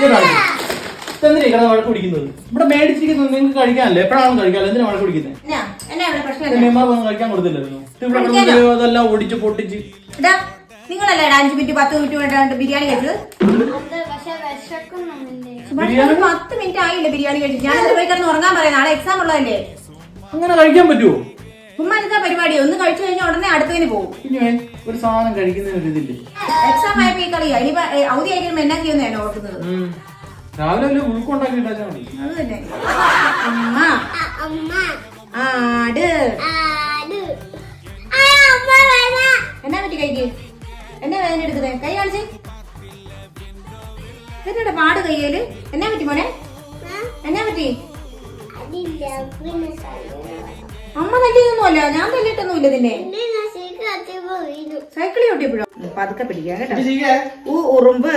എന്തിനാ വഴക്ക് കുടിക്കുന്നത്? ഇവിടെ മേടിച്ചിരിക്കുന്നത് നിങ്ങൾക്ക് കഴിക്കാനല്ലേ? എപ്പോഴാണ് കഴിക്കാമല്ലോ? എന്തിനാ വഴക്ക് കുടിക്കുന്നത്? മേമാർക്കൊന്നും കഴിക്കാൻ കൊടുത്തില്ലായിരുന്നു. അതെല്ലാം ഒടിച്ച് പൊട്ടിച്ച്. നിങ്ങളല്ലേ 5 മിനിറ്റ് 10 മിനിറ്റ് വേണ്ടാണ്ട് ബിരിയാണി കഴിച്ചത്? 10 മിനിറ്റ് ആയില്ലേ ബിരിയാണി കഴിച്ചു? ഞാൻ പോയി കിടന്ന് ഉറങ്ങാൻ പറയാം. നാളെ എക്സാം ഉള്ളതല്ലേ? അങ്ങനെ കഴിക്കാൻ പറ്റുമോ? ഉമ്മ എന്താ പരിപാടി? ഒന്ന് കഴിച്ചു കഴിഞ്ഞാൽ ഉടനെ അടുത്തതിന് പോകും. ഒരു സാധനം കഴിക്കുന്നതിന് ഇതില്ലേ? എക്സാം ആയപ്പോ ഈ കളിയാ. ഇനിയിപ്പോ അവധി ആയിരിക്കും എന്നാ ചെയ്യുന്ന ഞാൻ ഓർക്കുന്നത്. രാവിലെ വല്ല ഉൾക്കൊണ്ടാക്കി മതി. അത് തന്നെ. ആട് എന്നാ പറ്റി കൈക്ക്? എന്നാ വേദന എടുക്കുന്നേ? കൈ കാണിച്ചേ. എന്നിട്ട് പാട് കയ്യേല്. എന്നാ പറ്റി മോനെ? എന്നാ പറ്റി? അമ്മ തല്ലിയൊന്നുമല്ല. ഞാൻ തല്ലിട്ടൊന്നുമില്ല നിന്നെ. സൈക്കിൾ ചവിട്ടിയപ്പോഴോ? പതുക്കെ പിടിക്കാം കേട്ടോ. ഉറുമ്പ്